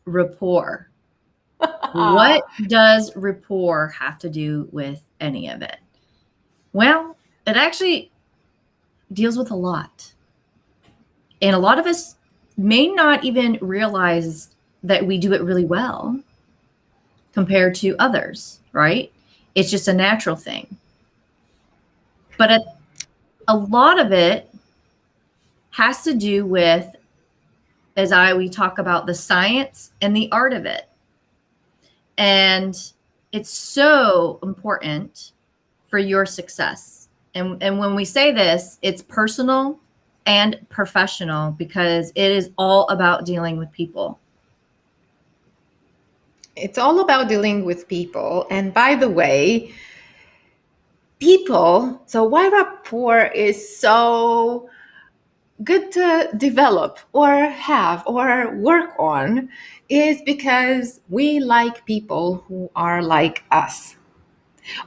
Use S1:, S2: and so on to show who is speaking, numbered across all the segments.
S1: rapport. What does rapport have to do with any of it? Well, it actually deals with a lot. And a lot of us may not even realize that we do it really well compared to others, right? It's just a natural thing. But a lot of it has to do with, we talk about the science and the art of it. And it's so important for your success. And when we say this, it's personal and professional because it is all about dealing with people.
S2: It's all about dealing with people. And by the way, people, so why rapport is so good to develop or have or work on is because we like people who are like us,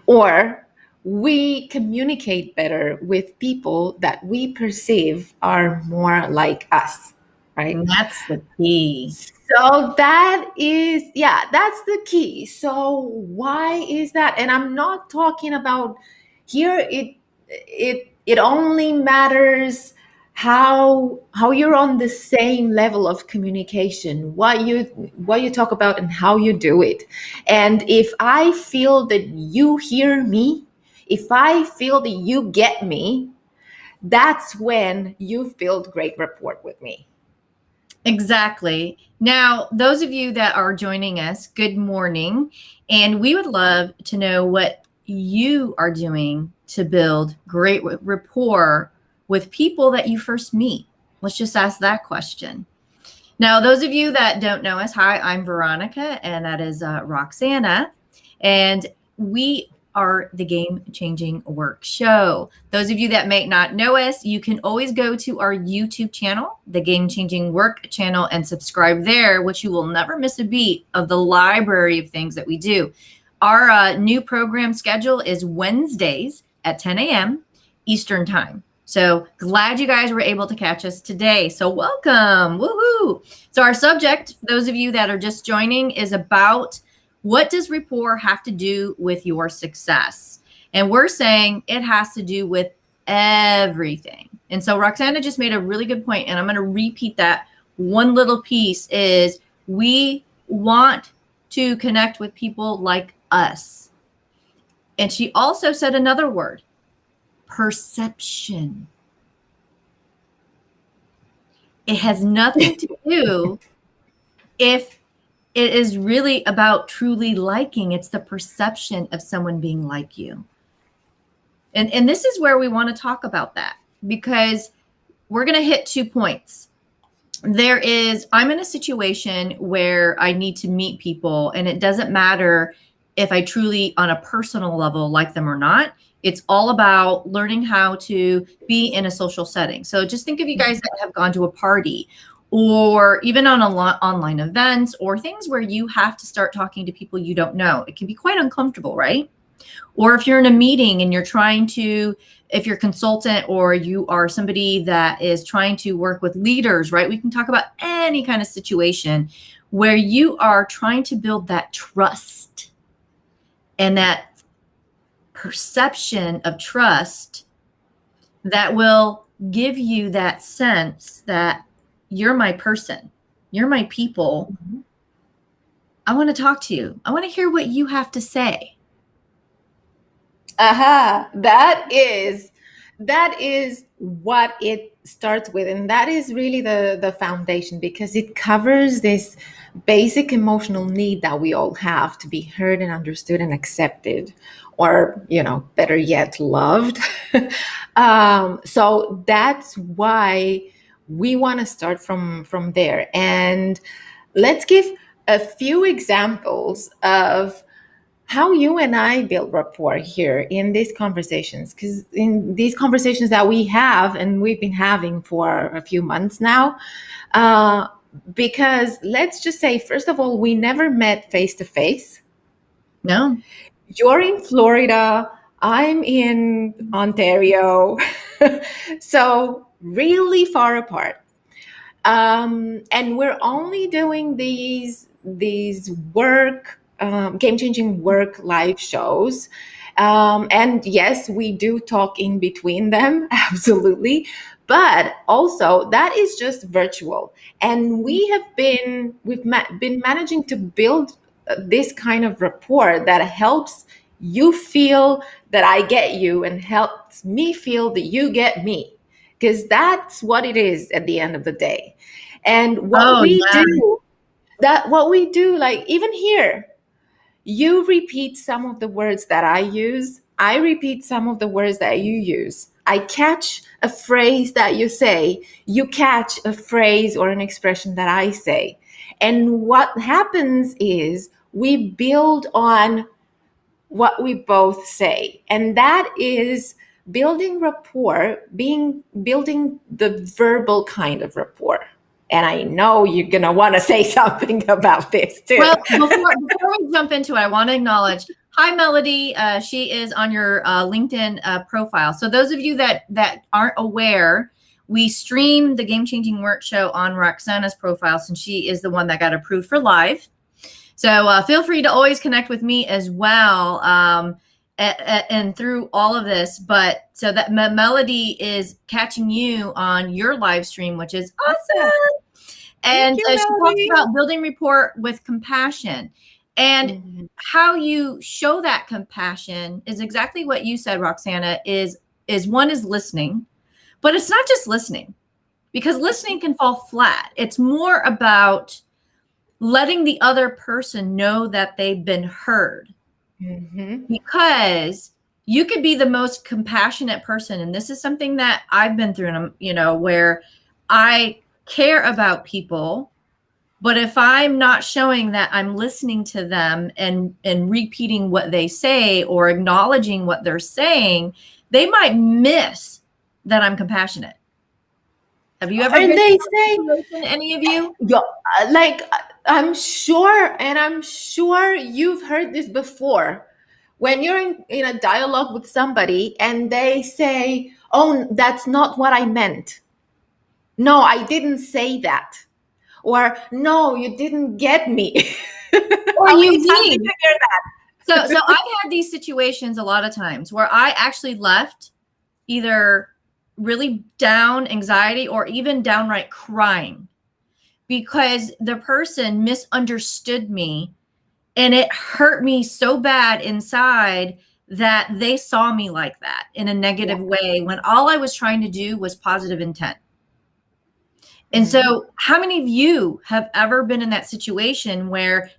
S2: or we communicate better with people that we perceive are more like us, right?
S1: And that's the key.
S2: So that's the key. So why is that? And I'm not talking about here, it only matters how you're on the same level of communication, what you talk about and how you do it. And if I feel that you hear me, if I feel that you get me, that's when you've built great rapport with me.
S1: Exactly. Now, those of you that are joining us, good morning. And we would love to know what you are doing to build great rapport with people that you first meet. Let's just ask that question. Now, those of you that don't know us, hi, I'm Veronica, and that is Roxana. And we are the Game Changing Work Show. Those of you that may not know us, you can always go to our YouTube channel, the Game Changing Work channel, and subscribe there, which you will never miss a beat of the library of things that we do. Our new program schedule is Wednesdays at 10 a.m. Eastern Time. So glad you guys were able to catch us today. So welcome. Woohoo. So our subject, for those of you that are just joining, is about what does rapport have to do with your success? And we're saying it has to do with everything. And so Roxana just made a really good point, and I'm going to repeat that. One little piece is we want to connect with people like us. And she also said another word, perception. It has nothing to do if it is really about truly liking. It's the perception of someone being like you. And this is where we want to talk about that, because we're going to hit 2 points. I'm in a situation where I need to meet people, and it doesn't matter if I truly, on a personal level, like them or not. It's all about learning how to be in a social setting. So just think of you guys that have gone to a party, or even on online events, or things where you have to start talking to people you don't know. It can be quite uncomfortable, right? Or if you're in a meeting and you're if you're a consultant or you are somebody that is trying to work with leaders, right? We can talk about any kind of situation where you are trying to build that trust and that perception of trust that will give you that sense that you're my person, you're my people. Mm-hmm. I want to talk to you. I want to hear what you have to say.
S2: That is what it starts with. And that is really the foundation, because it covers this basic emotional need that we all have to be heard and understood and accepted, or, better yet, loved. So that's why we want to start from there. And let's give a few examples of how you and I build rapport here in these conversations, because in these conversations that we have, and we've been having for a few months now, because let's just say, first of all, we never met face to face.
S1: No.
S2: You're in Florida, I'm in Ontario, so really far apart. And we're only doing these work, game-changing work live shows. And yes, we do talk in between them, absolutely. But also, that is just virtual, and we've been managing to build this kind of rapport that helps you feel that I get you, and helps me feel that you get me, because that's what it is at the end of the day. And
S1: Oh, yeah.
S2: what we do, like even here, you repeat some of the words that I use. I repeat some of the words that you use. I catch a phrase that you say. You catch a phrase or an expression that I say. And what happens is we build on what we both say. And that is building rapport, building the verbal kind of rapport. And I know you're going to want to say something about this too.
S1: Well, before we jump into it, I want to acknowledge, hi, Melody. She is on your LinkedIn profile. So those of you that aren't aware, we stream the Game Changing Work Show on Roxana's profile, since she is the one that got approved for live. So feel free to always connect with me as well, and through all of this. But so that Melody is catching you on your live stream, which is awesome. And she talks about building rapport with compassion. And how you show that compassion is exactly what you said, Roxana, is one is listening, but it's not just listening, because listening can fall flat. It's more about letting the other person know that they've been heard. Because you could be the most compassionate person. And this is something that I've been through, where I care about people, but if I'm not showing that I'm listening to them and repeating what they say or acknowledging what they're saying, they might miss that I'm compassionate. Have you ever been in that situation, any of you?
S2: Yeah, like I'm sure you've heard this before. When you're in a dialogue with somebody and they say, "Oh, that's not what I meant. No, I didn't say that." Or, "No, you didn't get me."
S1: Or you did. So I've had these situations a lot of times where I actually left either really down, anxiety, or even downright crying, because the person misunderstood me, and it hurt me so bad inside that they saw me like that in a negative way, when all I was trying to do was positive intent. And so how many of you have ever been in that situation where,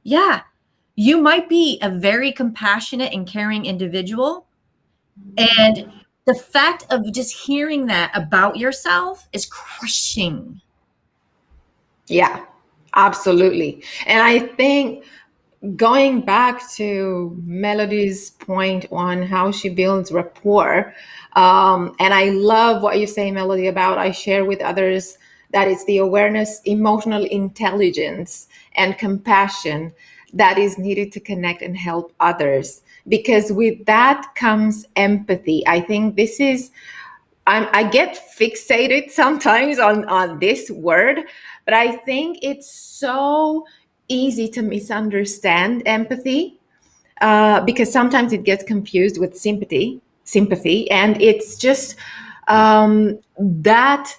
S1: you might be a very compassionate and caring individual, and the fact of just hearing that about yourself is crushing.
S2: Yeah, absolutely. And I think, going back to Melody's point on how she builds rapport, and I love what you say, Melody, about I share with others that it's the awareness, emotional intelligence, and compassion that is needed to connect and help others. Because with that comes empathy. I think this is, I get fixated sometimes on this word, but I think it's so easy to misunderstand empathy, because sometimes it gets confused with sympathy, and it's just that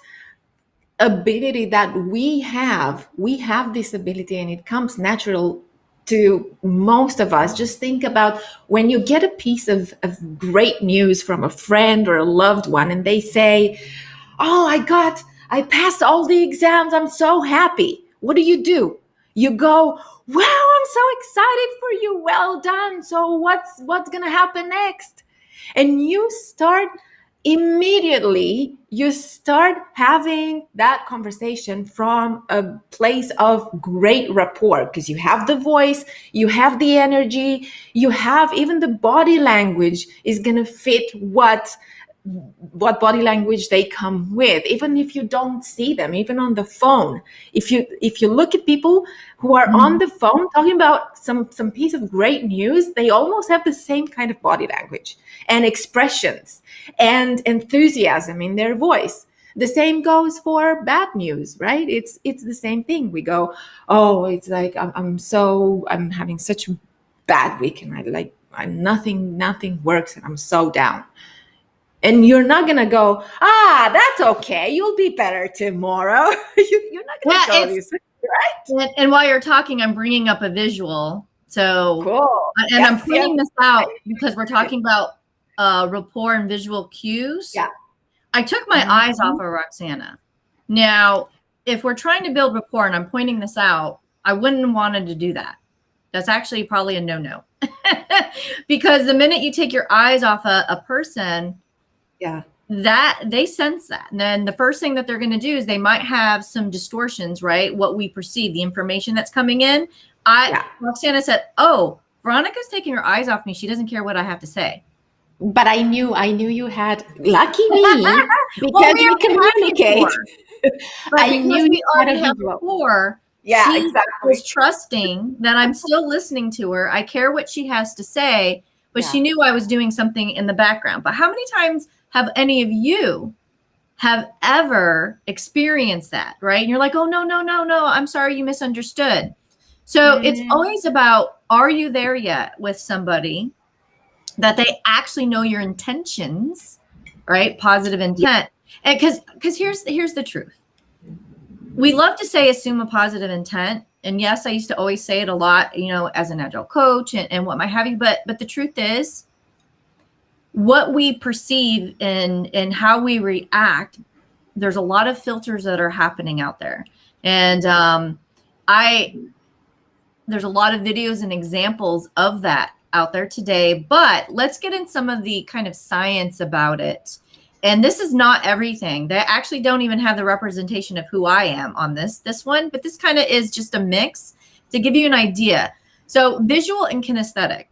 S2: ability that we have this ability, and it comes natural to most of us. Just think about when you get a piece of great news from a friend or a loved one, and they say, "Oh, I passed all the exams, I'm so happy." What do? You go, "Wow, I'm so excited for you, well done. So what's gonna happen next?" And you start having that conversation from a place of great rapport, because you have the voice, you have the energy, you have even the body language is going to fit what body language they come with, even if you don't see them, even on the phone. If you look at people who are on the phone talking about some piece of great news, they almost have the same kind of body language and expressions and enthusiasm in their voice. The same goes for bad news, right? It's the same thing. We go, oh, it's like I'm having such a bad week, and nothing works, and I'm so down. And you're not gonna go, that's okay, you'll be better tomorrow. You're not gonna go this, right?
S1: And while you're talking, I'm bringing up a visual. So
S2: Cool.
S1: And yes, I'm pointing this out because we're talking about rapport and visual cues.
S2: Yeah.
S1: I took my eyes off of Roxana. Now, if we're trying to build rapport and I'm pointing this out, I wouldn't have wanted to do that. That's actually probably a no-no. Because the minute you take your eyes off a person, that they sense that. And then the first thing that they're going to do is they might have some distortions, right? What we perceive, the information that's coming in. Roxana said, oh, Veronica's taking her eyes off me. She doesn't care what I have to say.
S2: But I knew you had, lucky me, because we communicate.
S1: I knew you already had rapport.
S2: Yeah,
S1: she
S2: exactly.
S1: was trusting that I'm still listening to her. I care what she has to say, but she knew I was doing something in the background. But how many times have any of you have ever experienced that, right? And you're like, oh, no, I'm sorry, you misunderstood. So it's always about, are you there yet with somebody that they actually know your intentions, right? Positive intent. And because here's the truth. We love to say assume a positive intent. And yes, I used to always say it a lot, as an agile coach and what might have you. But the truth is, what we perceive and how we react, there's a lot of filters that are happening out there. And there's a lot of videos and examples of that out there today, but let's get in some of the kind of science about it. And this is not everything. They actually don't even have the representation of who I am on this one, but this kind of is just a mix to give you an idea. So visual and kinesthetic.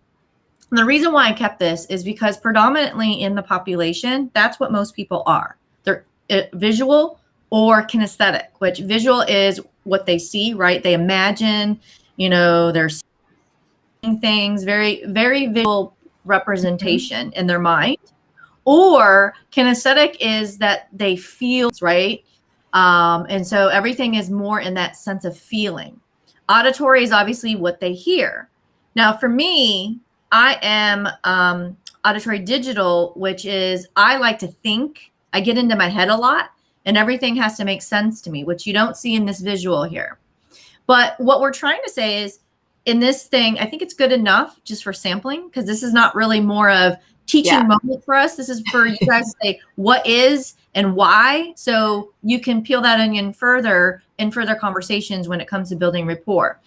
S1: And the reason why I kept this is because predominantly in the population, that's what most people are. They're visual or kinesthetic, which visual is what they see, right? They imagine, they're seeing things, very, very visual representation in their mind. Or kinesthetic is that they feel, right? And so everything is more in that sense of feeling. Auditory is obviously what they hear. Now, for me, I am auditory digital, which is I like to think. I get into my head a lot, and everything has to make sense to me, which you don't see in this visual here. But what we're trying to say is, in this thing, I think it's good enough just for sampling, because this is not really more of teaching moment for us. This is for you guys to say what is and why, so you can peel that onion further in further conversations when it comes to building rapport.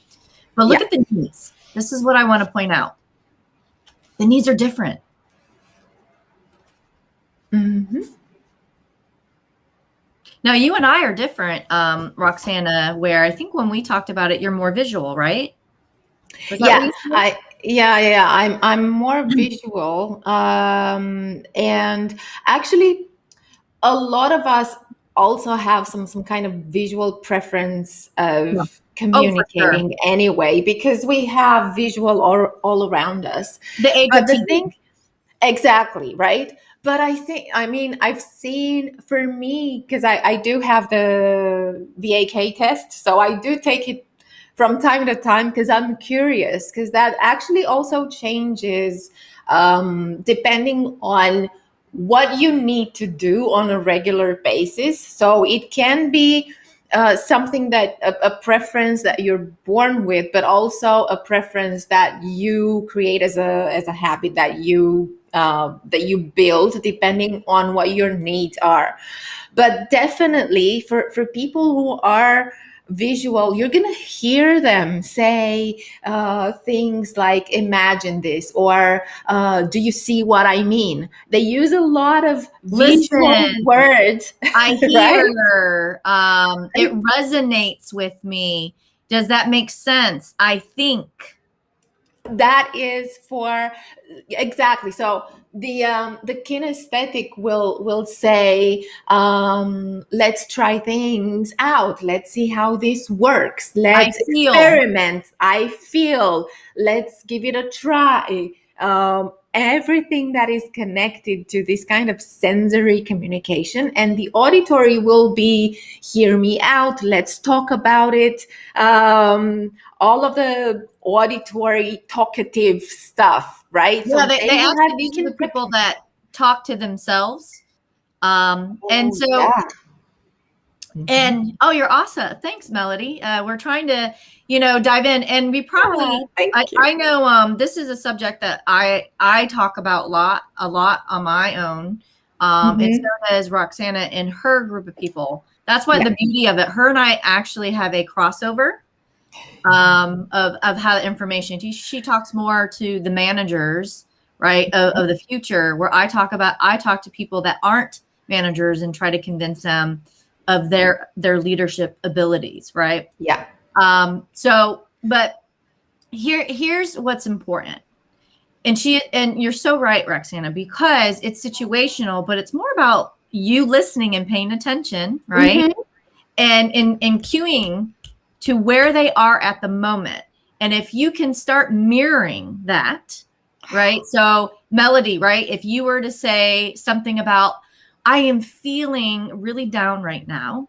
S1: But look at the needs. This is what I want to point out. The needs are different. Now, you and I are different, Roxana, where I think when we talked about it, you're more visual, right?
S2: I'm more visual. And actually, a lot of us also have some kind of visual preference of communicating anyway, because we have visual all around us. Exactly, right? But I've seen, for me, because I do have the VAK test, so I do take it from time to time because I'm curious, because that actually also changes depending on what you need to do on a regular basis. So it can be something that a preference that you're born with, but also a preference that you create as a habit that you build depending on what your needs are. But definitely for people who are visual, you're gonna hear them say things like "imagine this" or "do you see what I mean?" They use a lot of visual words.
S1: I hear it resonates with me. Does that make sense? I think
S2: that is for exactly. So the kinesthetic will say, let's try things out, let's see how this works, let's experiment, I feel, let's give it a try. everything that is connected to this kind of sensory communication. And the auditory will be, hear me out, let's talk about it. All of the auditory talkative stuff, right?
S1: Yeah,
S2: So
S1: they
S2: will
S1: actually,
S2: have
S1: these are the
S2: to
S1: people that talk to themselves. And
S2: oh,
S1: so,
S2: yeah.
S1: and oh, you're awesome. Thanks, Melody. We're trying to, dive in, and we probably,
S2: Thank you.
S1: I know, this is a subject that I talk about a lot on my own. And so does Roxana and her group of people. That's what the beauty of it. Her and I actually have a crossover of how the information. She talks more to the managers, right, of the future, where I talk to people that aren't managers and try to convince them of their leadership abilities, right?
S2: Yeah.
S1: So, but here's what's important. And you're so right, Roxana, because it's situational, but it's more about you listening and paying attention, right? And in cueing to where they are at the moment. And if you can start mirroring that, right? So, Melody, right? If you were to say something about, I am feeling really down right now,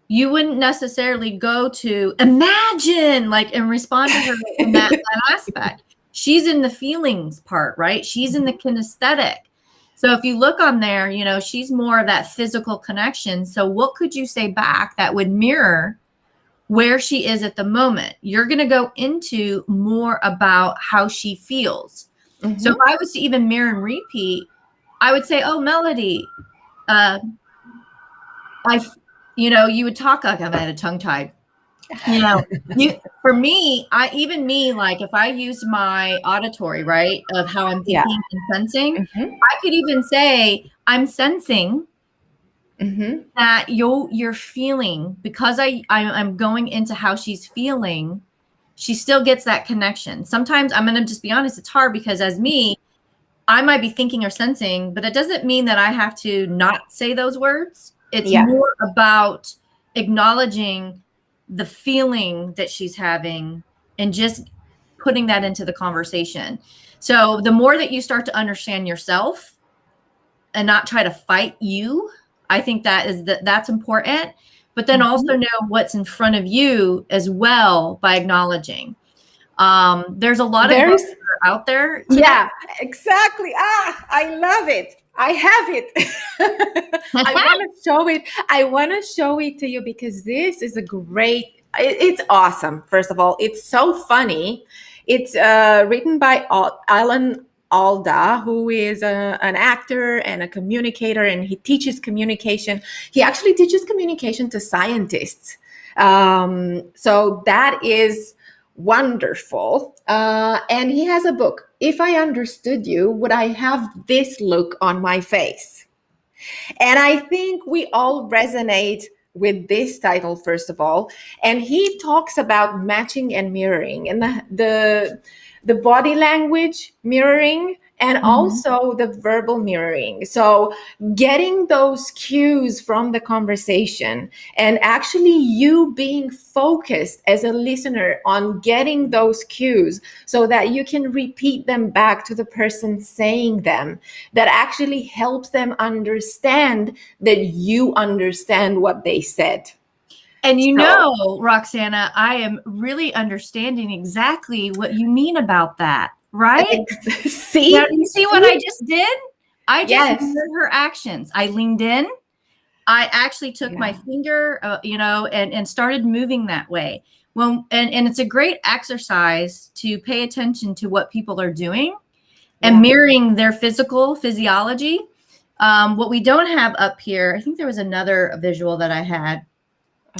S1: you wouldn't necessarily go to imagine, like, and respond to her in that aspect. She's in the feelings part, right? She's in the kinesthetic. So if you look on there, she's more of that physical connection. So what could you say back that would mirror where she is at the moment? You're going to go into more about how she feels. So if I was to even mirror and repeat, I would say, oh, Melody, you would talk like I'm at a tongue tied. For me, like if I use my auditory, right, of how I'm thinking and sensing, I could even say, I'm sensing that you're feeling, because I'm going into how she's feeling. She still gets that connection. Sometimes I'm going to just be honest, it's hard because as me, I might be thinking or sensing, but that doesn't mean that I have to not say those words. It's more about acknowledging the feeling that she's having and just putting that into the conversation. So the more that you start to understand yourself and not try to fight you, I think that's important. But then also know what's in front of you as well by acknowledging. There's a lot of books that are out there today.
S2: Yeah, exactly. I love it. I have it. I want to show it. I want to show it to you because this is it's awesome. First of all, it's so funny. It's written by Alan Alda, who is an actor and a communicator, and he teaches communication. He actually teaches communication to scientists. So that is wonderful. And he has a book. If I understood you, would I have this look on my face? And I think we all resonate with this title, first of all. And he talks about matching and mirroring and the body language mirroring and also the verbal mirroring. So getting those cues from the conversation and actually you being focused as a listener on getting those cues so that you can repeat them back to the person saying them, that actually helps them understand that you understand what they said.
S1: And Roxana, I am really understanding exactly what you mean about that, right?
S2: See?
S1: Now, you see what I just did? I just mirrored her actions. I leaned in. I actually took my finger, and started moving that way. Well, and it's a great exercise to pay attention to what people are doing and mirroring their physiology. What we don't have up here, I think there was another visual that I had.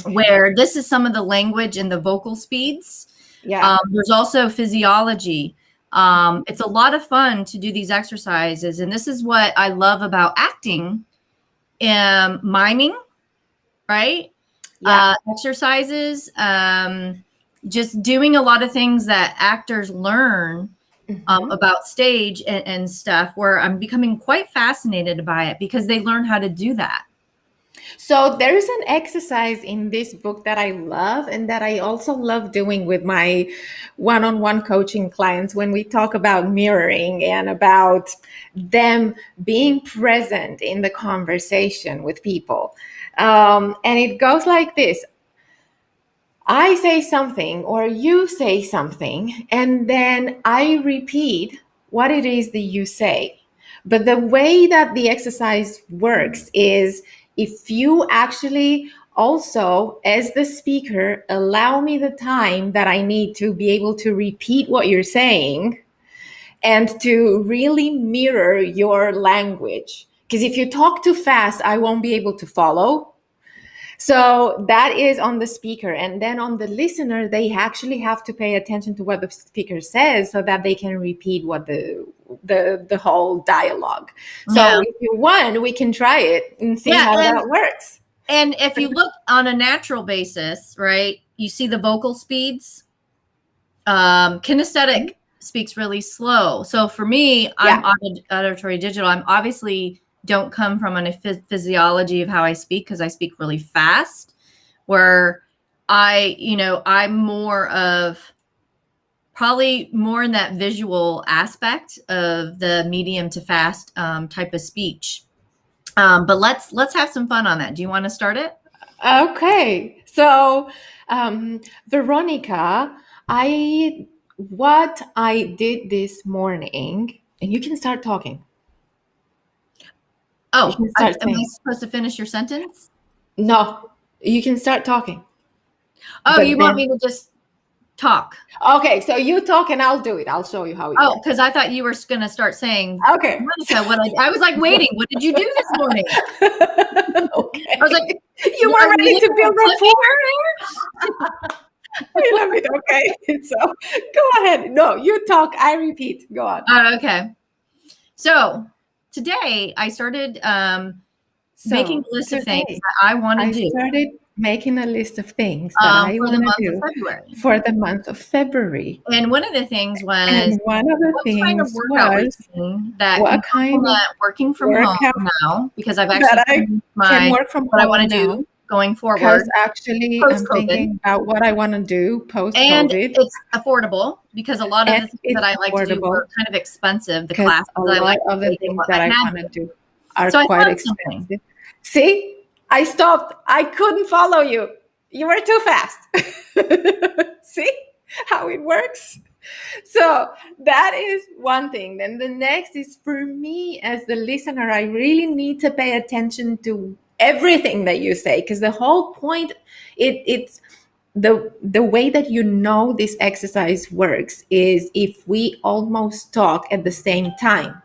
S1: Where this is some of the language and the vocal speeds. There's also physiology. It's a lot of fun to do these exercises. And this is what I love about acting, miming, right? Exercises, just doing a lot of things that actors learn about stage and stuff, where I'm becoming quite fascinated by it because they learn how to do that.
S2: So there's an exercise in this book that I love and that I also love doing with my one-on-one coaching clients when we talk about mirroring and about them being present in the conversation with people. And it goes like this. I say something or you say something, and then I repeat what it is that you say. But the way that the exercise works is if you actually also, as the speaker, allow me the time that I need to be able to repeat what you're saying and to really mirror your language. Because if you talk too fast, I won't be able to follow. So that is on the speaker. And then on the listener, they actually have to pay attention to what the speaker says so that they can repeat what the whole dialogue. So
S1: Yeah.
S2: if you want, we can try it and see how that works.
S1: And if you look on a natural basis, right, you see the vocal speeds. Kinesthetic speaks really slow. So for me, I'm auditory digital. I'm obviously don't come from a physiology of how I speak because I speak really fast, where I'm more of probably more in that visual aspect of the medium to fast type of speech. But let's have some fun on that. Do you want to start it?
S2: Okay. So, Veronica, what I did this morning, and you can start talking.
S1: Oh, am I supposed to finish your sentence?
S2: No, you can start talking.
S1: Oh, you want me to just talk?
S2: Okay, so you talk and I'll do it. I'll show you how it
S1: works. Because I thought you were going to start saying,
S2: okay.
S1: I was like waiting. What did you do this morning?
S2: Okay.
S1: I was like,
S2: you were ready to build rapport. I love it. Okay. So go ahead. No, you talk. I repeat. Go on.
S1: Okay. So today I started making a list of things that I want to do.
S2: I started making a list of things that I want to do for the month of February.
S1: And one of the things was what kind of workout routine that can complement working from home now, because I've actually
S2: can work from
S1: what I want to do going forward.
S2: Because actually I'm thinking about what I want to do post-COVID.
S1: And it's affordable because a lot of the things that I like to do are kind of expensive. The classes
S2: a lot of the things that I want to do are quite expensive. See? I stopped. I couldn't follow you. You were too fast. See how it works? So that is one thing. Then the next is for me as the listener, I really need to pay attention to everything that you say, because the whole point, it's the way that this exercise works is if we almost talk at the same time.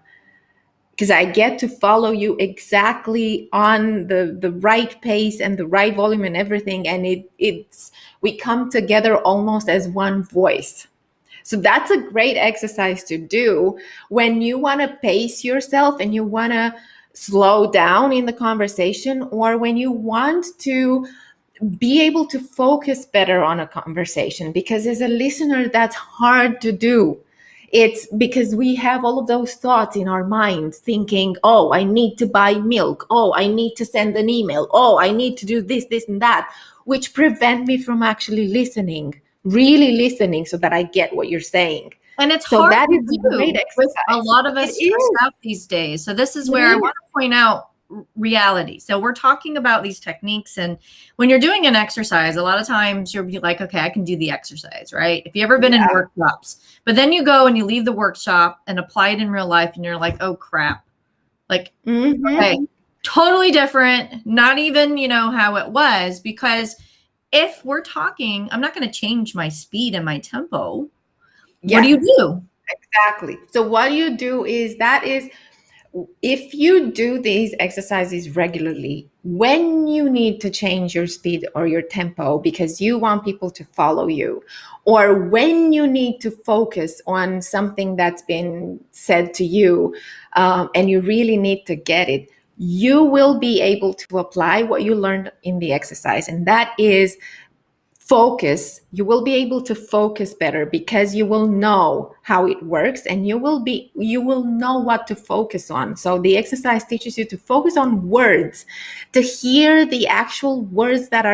S2: Because I get to follow you exactly on the right pace and the right volume and everything. And we come together almost as one voice. So that's a great exercise to do when you want to pace yourself and you want to slow down in the conversation, or when you want to be able to focus better on a conversation. Because as a listener, that's hard to do. It's because we have all of those thoughts in our mind thinking, oh, I need to buy milk. Oh, I need to send an email. Oh, I need to do this, this, and that, which prevent me from actually listening, really listening so that I get what you're saying.
S1: And it's hard to do with a lot of us stressed out these days. So this is where I want to point out reality. So we're talking about these techniques, and when you're doing an exercise, a lot of times you'll be like, okay, I can do the exercise, right? If you ever been in workshops, but then you go and you leave the workshop and apply it in real life and you're like, oh crap, like, okay, totally different, not even, how it was, because if we're talking, I'm not going to change my speed and my tempo. What do you do?
S2: Exactly. So what you do is if you do these exercises regularly, when you need to change your speed or your tempo because you want people to follow you, or when you need to focus on something that's been said to you and you really need to get it, you will be able to apply what you learned in the exercise. And that is focus, you will be able to focus better because you will know how it works and you will know what to focus on. So the exercise teaches you to focus on words, to hear the actual words that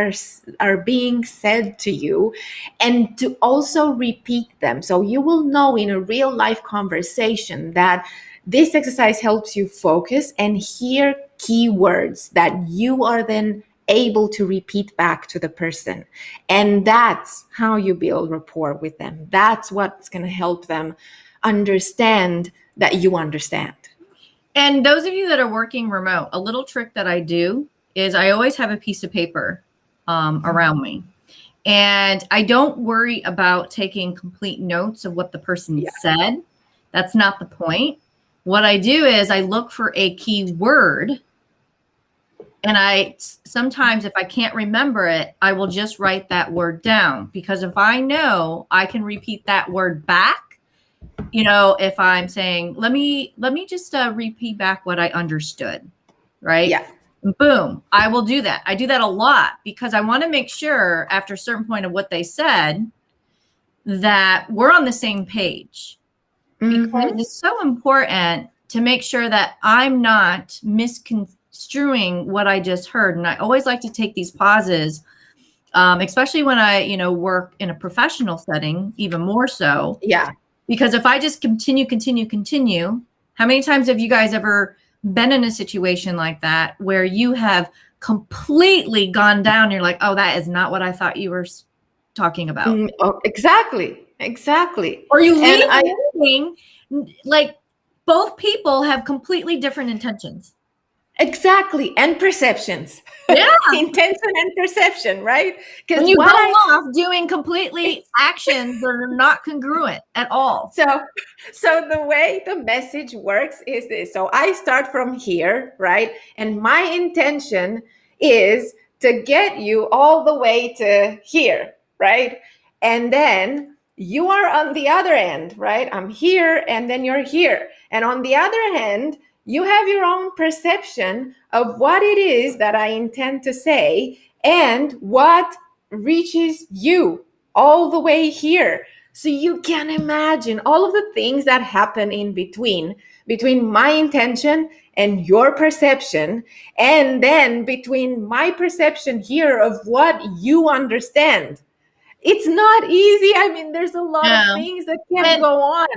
S2: are being said to you, and to also repeat them. So you will know in a real life conversation that this exercise helps you focus and hear keywords that you are then able to repeat back to the person. And that's how you build rapport with them. That's what's going to help them understand that you understand.
S1: And those of you that are working remote, a little trick that I do is I always have a piece of paper around me. And I don't worry about taking complete notes of what the person said. That's not the point. What I do is I look for a key word. And I sometimes, if I can't remember it, I will just write that word down, because if I know I can repeat that word back, you know, if I'm saying, let me just repeat back what I understood, right?
S2: Yeah.
S1: Boom, I will do that. I do that a lot because I want to make sure after a certain point of what they said that we're on the same page. Because it's so important to make sure that I'm not misconstruing what I just heard. And I always like to take these pauses, especially when I, you know, work in a professional setting, even more so.
S2: Yeah.
S1: Because if I just continue, how many times have you guys ever been in a situation like that where you have completely gone down? You're like, oh, that is not what I thought you were talking about.
S2: Oh, exactly.
S1: Or you leave meeting, like both people have completely different intentions.
S2: Exactly. And perceptions.
S1: Yeah.
S2: Intention and perception, right?
S1: Because you go off doing completely actions that are not congruent at all.
S2: So the way the message works is this. So I start from here, right? And my intention is to get you all the way to here, right? And then you are on the other end, right? I'm here and then you're here. And on the other hand, you have your own perception of what it is that I intend to say and what reaches you all the way here. So you can imagine all of the things that happen in between my intention and your perception, and then between my perception here of what you understand. It's not easy. I mean, there's a lot of things that can go on.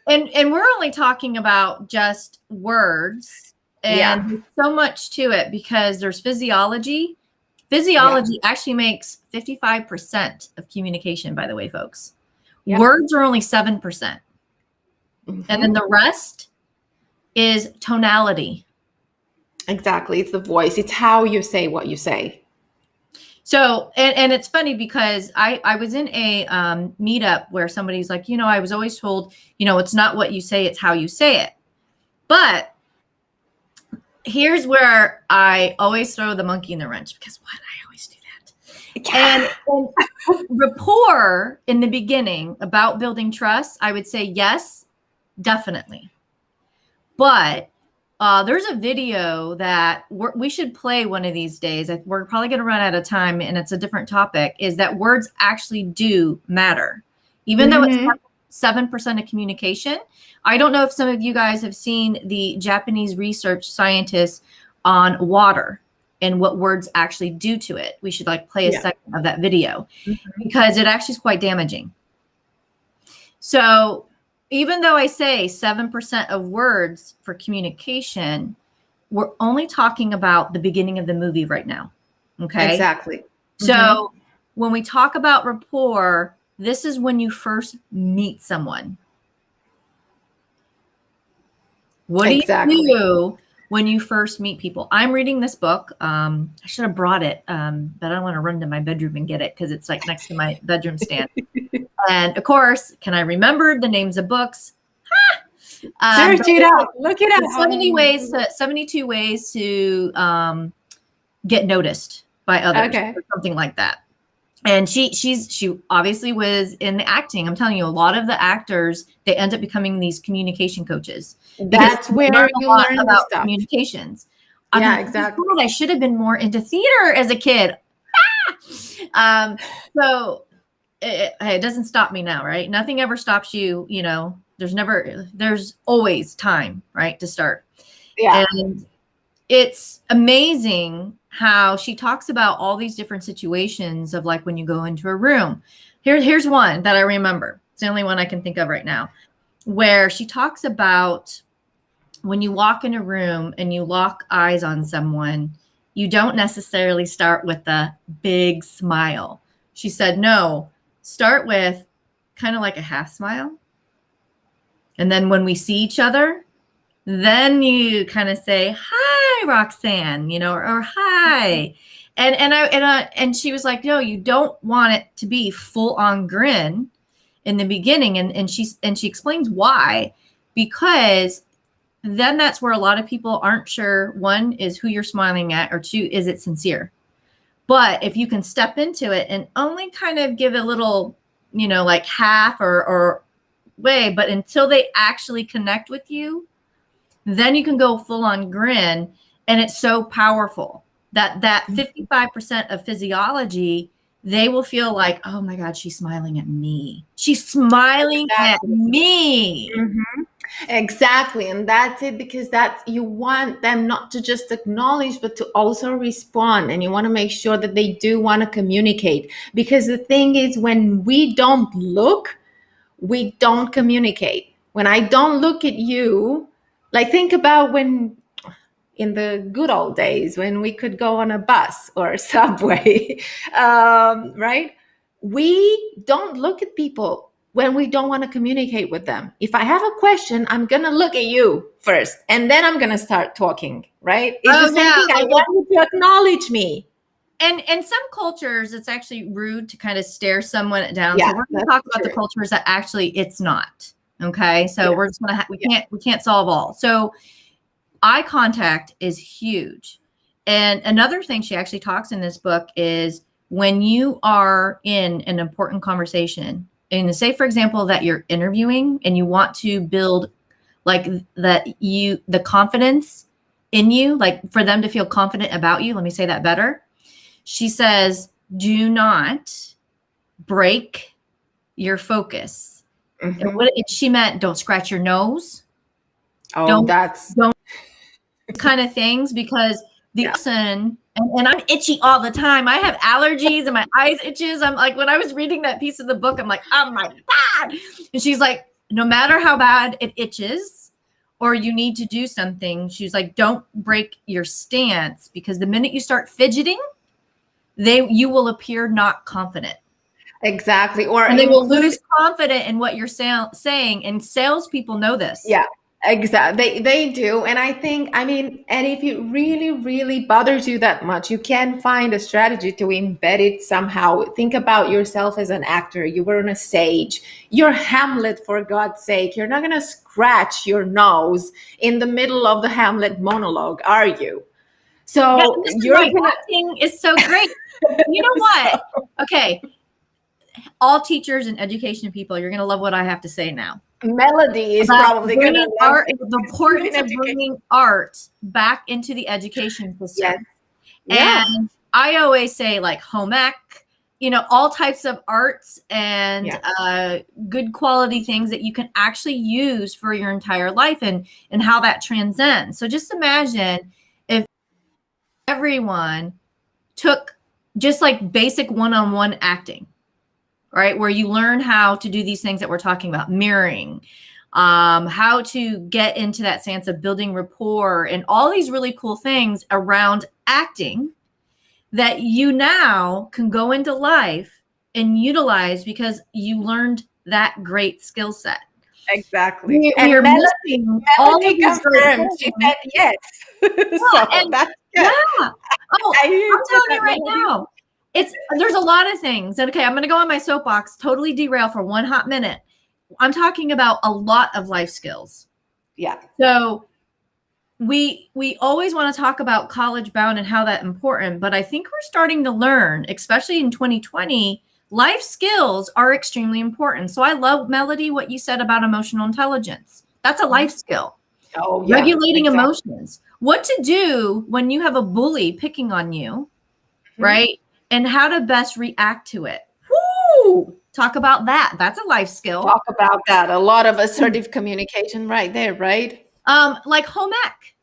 S1: And we're only talking about just words, and there's so much to it because there's physiology. Physiology actually makes 55% of communication, by the way, folks. Words are only 7%. And then the rest is tonality.
S2: Exactly. It's the voice. It's how you say what you say.
S1: So, and it's funny because I was in a meetup where somebody's like, you know, I was always told, you know, it's not what you say, it's how you say it. But here's where I always throw the monkey in the wrench, because what? I always do that. And rapport in the beginning about building trust, I would say yes, definitely. But there's a video that we should play one of these days. We're probably going to run out of time, and it's a different topic, is that words actually do matter. Even though it's 7% of communication. I don't know if some of you guys have seen the Japanese research scientists on water and what words actually do to it. We should play a second of that video because it actually is quite damaging. So even though I say 7% of words for communication, we're only talking about the beginning of the movie right now. Okay.
S2: Exactly.
S1: So when we talk about rapport, this is when you first meet someone. What do you do when you first meet people? I'm reading this book. I should have brought it, but I don't want to run to my bedroom and get it because it's like next to my bedroom stand. And of course, can I remember the names of books?
S2: Search it out. Look it up.
S1: 72 ways to get noticed by others, or something like that. And she obviously was in the acting. I'm telling you, a lot of the actors, they end up becoming these communication coaches.
S2: That's where you learn about
S1: communications.
S2: Yeah, exactly.
S1: I should have been more into theater as a kid. So it doesn't stop me now, right? Nothing ever stops you. You know, there's always time, right, to start.
S2: Yeah.
S1: And it's amazing how she talks about all these different situations of like when you go into a room. Here's one that I remember. It's the only one I can think of right now, where she talks about when you walk in a room and you lock eyes on someone, you don't necessarily start with a big smile. She said, no, start with kind of like a half smile. And then when we see each other, then you kind of say, hi, Roxanne, you know, or hi. And she was like, no, you don't want it to be full on grin in the beginning. And she explains why, because then that's where a lot of people aren't sure. One is who you're smiling at, or two, is it sincere? But if you can step into it and only kind of give a little, you know, like half or way, but until they actually connect with you, then you can go full on grin. And it's so powerful that 55% of physiology, they will feel like, oh my God, she's smiling at me. She's smiling at me.
S2: Mm-hmm. Exactly. And that's it, because you want them not to just acknowledge, but to also respond. And you want to make sure that they do want to communicate. Because the thing is, when we don't look, we don't communicate. When I don't look at you, like think about when in the good old days when we could go on a bus or a subway, right? We don't look at people when we don't want to communicate with them. If I have a question, I'm going to look at you first, and then I'm going to start talking, right? It's the same thing. I want you to acknowledge me.
S1: And in some cultures, it's actually rude to kind of stare someone down. Yeah, so we're going to talk about the cultures that actually it's not. Okay. So we're just going to, we can't solve all. So eye contact is huge. And another thing she actually talks in this book is when you are in an important conversation, and say, for example, that you're interviewing and you want to build like the confidence in you, like for them to feel confident about you. Let me say that better. She says, do not break your focus. Mm-hmm. And what she meant, don't scratch your nose.
S2: Oh,
S1: don't kind of things, because the person, and I'm itchy all the time. I have allergies and my eyes itches. I'm like, when I was reading that piece of the book, I'm like, oh my God. And she's like, no matter how bad it itches or you need to do something, she's like, don't break your stance, because the minute you start fidgeting, you will appear not confident.
S2: Exactly.
S1: And they will lose confidence in what you're saying. And salespeople know this.
S2: Yeah, exactly. They do. And I think, I mean, and if it really, really bothers you that much, you can find a strategy to embed it somehow. Think about yourself as an actor. You were on a stage. You're Hamlet, for God's sake. You're not going to scratch your nose in the middle of the Hamlet monologue, are you? So
S1: your acting is so great. You know what? Okay. All teachers and education people, you're going to love what I have to say now.
S2: Melody is probably going to love
S1: the importance of bringing art back into the education system.
S2: Yes.
S1: And I always say, like, home ec, you know, all types of arts and good quality things that you can actually use for your entire life, and how that transcends. So just imagine if everyone took just like basic one-on-one acting, right? Where you learn how to do these things that we're talking about, mirroring, how to get into that sense of building rapport, and all these really cool things around acting that you now can go into life and utilize because you learned that great skill set.
S2: Exactly.
S1: You're missing all of these great things.
S2: She said yes. So that's good.
S1: Yeah. Oh, I'm telling you right now. There's a lot of things. Okay, I'm going to go on my soapbox, totally derail for one hot minute. I'm talking about a lot of life skills.
S2: Yeah.
S1: So we always want to talk about college bound and how that's important, but I think we're starting to learn, especially in 2020, life skills are extremely important. So I love, Melody, what you said about emotional intelligence. That's a life skill.
S2: Oh, yeah.
S1: Regulating emotions. What to do when you have a bully picking on you, right? and how to best react to it. Woo! Talk about that. That's a life skill.
S2: Talk about that. A lot of assertive communication right there, right?
S1: Like home ec,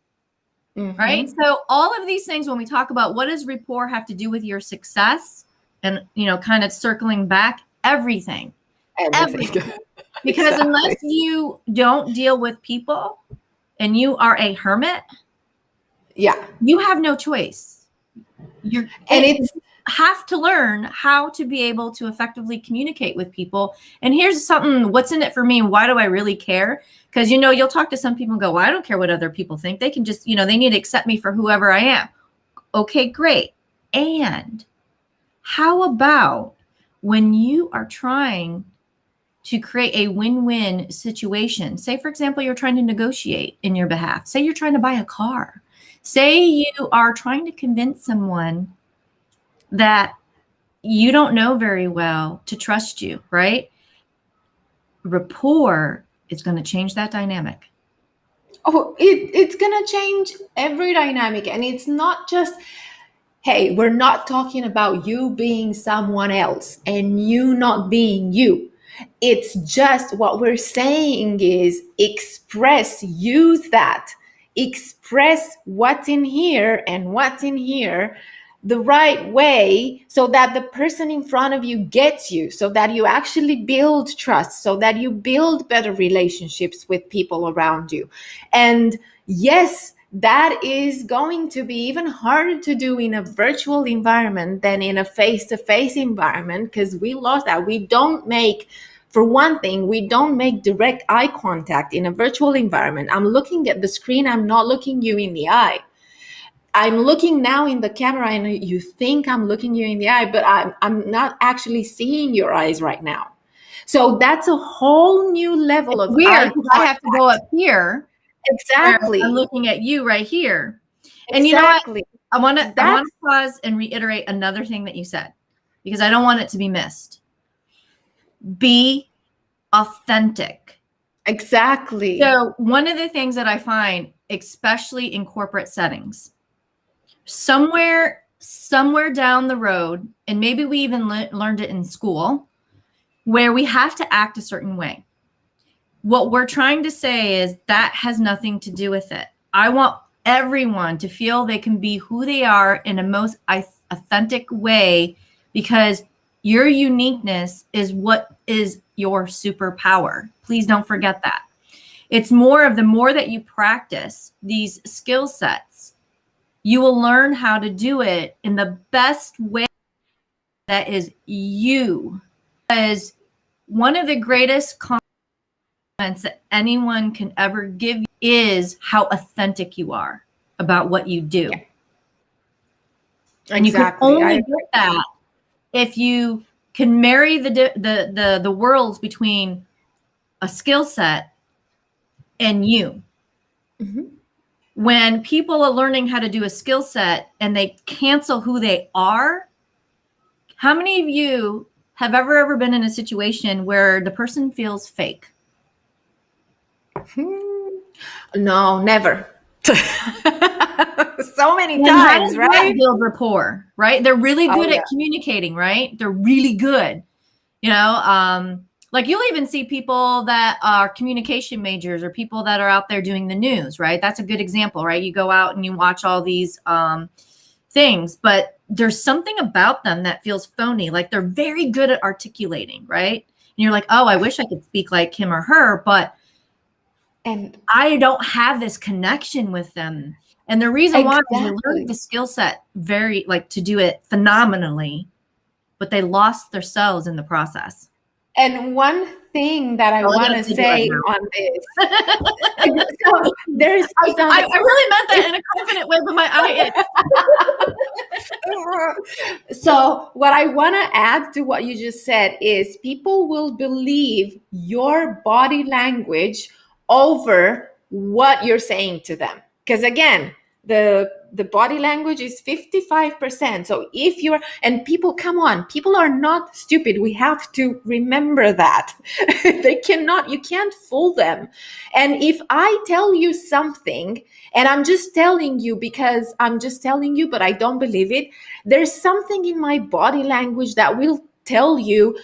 S1: right? So all of these things, when we talk about what does rapport have to do with your success, and kind of circling back, everything. Because unless you don't deal with people and you are a hermit, you have no choice. You have to learn how to be able to effectively communicate with people. And here's something, what's in it for me? Why do I really care? Because, you'll talk to some people and go, well, I don't care what other people think. They can just, they need to accept me for whoever I am. Okay, great. And how about when you are trying to create a win-win situation? Say, for example, you're trying to negotiate in your behalf. Say you're trying to buy a car. Say you are trying to convince someone that you don't know very well to trust you, right? Rapport is going to change that dynamic.
S2: Oh, it's going to change every dynamic. And it's not just, hey, we're not talking about you being someone else and you not being you. It's just what we're saying is use that. Express what's in here and what's in here the right way, so that the person in front of you gets you, so that you actually build trust, so that you build better relationships with people around you. And yes, that is going to be even harder to do in a virtual environment than in a face-to-face environment, because we lost that. For one thing, we don't make direct eye contact in a virtual environment. I'm looking at the screen. I'm not looking you in the eye. I'm looking now in the camera and you think I'm looking you in the eye, but I'm not actually seeing your eyes right now. So that's a whole new level of
S1: weird. I have to go up here.
S2: Exactly.
S1: I'm looking at you right here. And you know what? I want to pause and reiterate another thing that you said, because I don't want it to be missed. Be authentic.
S2: Exactly.
S1: So one of the things that I find, especially in corporate settings, somewhere down the road, and maybe we even learned it in school, where we have to act a certain way. What we're trying to say is that has nothing to do with it. I want everyone to feel they can be who they are in a most authentic way, because your uniqueness is what is your superpower. Please don't forget that. It's the more that you practice these skill sets, you will learn how to do it in the best way that is you. Because one of the greatest compliments that anyone can ever give you is how authentic you are about what you do. Yeah. And exactly. You can only get that if you can marry the worlds between a skill set and you. Mm-hmm. When people are learning how to do a skill set and they cancel who they are, how many of you have ever been in a situation where the person feels fake?
S2: No, never. So many times, right?
S1: Build rapport, right? They're really good at communicating, right? They're really good. Like you'll even see people that are communication majors or people that are out there doing the news, right? That's a good example, right? You go out and you watch all these things, but there's something about them that feels phony. Like they're very good at articulating, right? And you're like, oh, I wish I could speak like him or her, but I don't have this connection with them. And the reason why is they learned the skill set to do it phenomenally, but they lost themselves in the process.
S2: And one thing that I want to say on this, so there's
S1: I really meant that in a confident way, but my eye
S2: itched. So what I want to add to what you just said is people will believe your body language over what you're saying to them. Because again, the the body language is 55%. So if you're, and people, come on, people are not stupid. We have to remember that. You can't fool them. And if I tell you something, and I'm just telling you because I'm just telling you, but I don't believe it, there's something in my body language that will tell you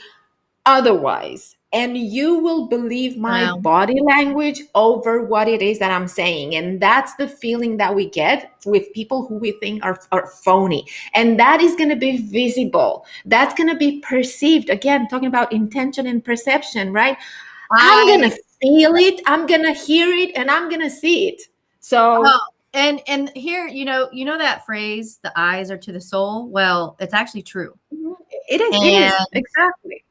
S2: otherwise, and you will believe my
S1: Wow.
S2: body language over what it is that I'm saying. And that's the feeling that we get with people who we think are phony, and that is going to be visible, that's going to be perceived. Again, talking about intention and perception, right? I'm going to feel it, I'm going to hear it, and I'm going to see it. So
S1: and here, you know that phrase, the eyes are to the soul. Well, it's actually true.
S2: it is exactly.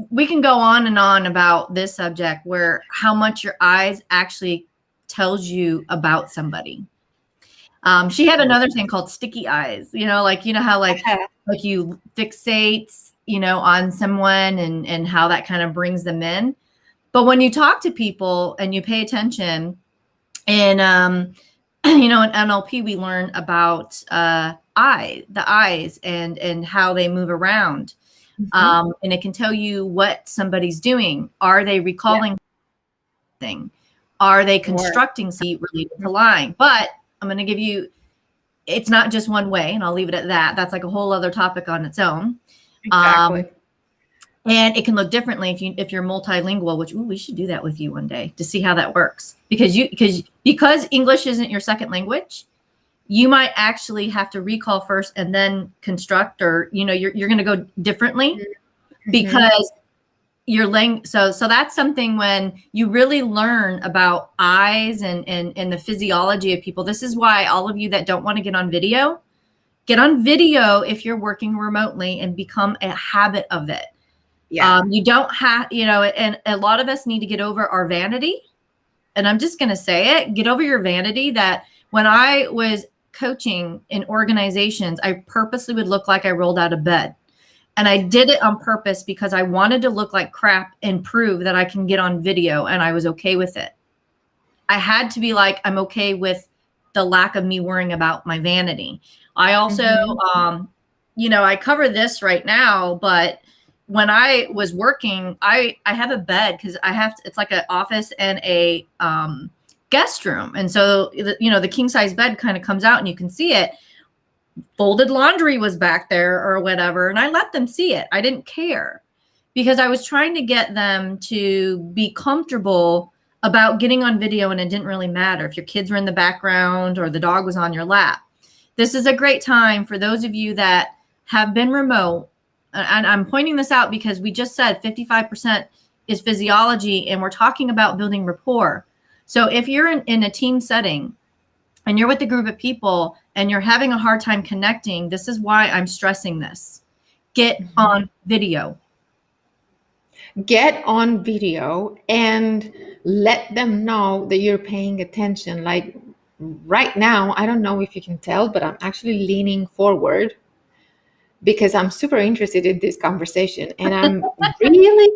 S1: We can go on and on about this subject, where how much your eyes actually tells you about somebody. She had another thing called sticky eyes, like, how like you fixate, on someone and how that kind of brings them in. But when you talk to people and you pay attention, and in NLP, we learn about the eyes and how they move around. And it can tell you what somebody's doing. Are they recalling something? Are they constructing something related to lying? But I'm going to give you, it's not just one way, and I'll leave it at that. That's like a whole other topic on its own.
S2: Exactly.
S1: And it can look differently if you're multilingual, which we should do that with you one day to see how that works. Because English isn't your second language, you might actually have to recall first and then construct, or you're going to go differently because your language. So that's something when you really learn about eyes and the physiology of people. This is why all of you that don't want to get on video if you're working remotely, and become a habit of it.
S2: Yeah.
S1: You don't have, and a lot of us need to get over our vanity. And I'm just going to say it, get over your vanity. That when I was coaching in organizations, I purposely would look like I rolled out of bed. And I did it on purpose because I wanted to look like crap and prove that I can get on video, and I was okay with it. I had to be like, I'm okay with the lack of me worrying about my vanity. I also, I cover this right now, but when I was working, I have a bed because it's like an office and a guest room. And so, the king size bed kind of comes out and you can see it. Folded laundry was back there or whatever. And I let them see it. I didn't care because I was trying to get them to be comfortable about getting on video. And it didn't really matter if your kids were in the background or the dog was on your lap. This is a great time for those of you that have been remote. And I'm pointing this out because we just said 55% is physiology, and we're talking about building rapport. So if you're in a team setting and you're with a group of people and you're having a hard time connecting, this is why I'm stressing this. Get on video.
S2: Get on video and let them know that you're paying attention. Like right now, I don't know if you can tell, but I'm actually leaning forward because I'm super interested in this conversation, and I'm really,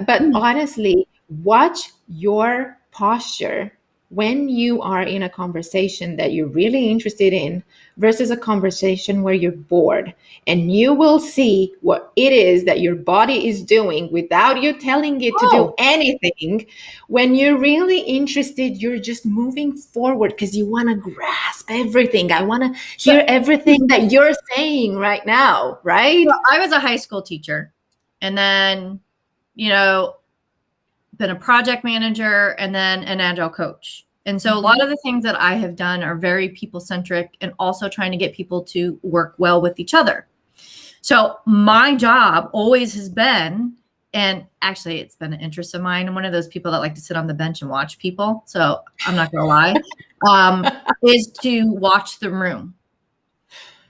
S2: but honestly, watch your posture when you are in a conversation that you're really interested in versus a conversation where you're bored, and you will see what it is that your body is doing without you telling it to do anything. When you're really interested, you're just moving forward because you want to grasp everything. I want to hear everything that you're saying right now, right?
S1: Well, I was a high school teacher, and then, been a project manager, and then an agile coach. And so a lot of the things that I have done are very people-centric, and also trying to get people to work well with each other. So my job always has been, and actually it's been an interest of mine, I'm one of those people that like to sit on the bench and watch people, so I'm not going to lie, is to watch the room.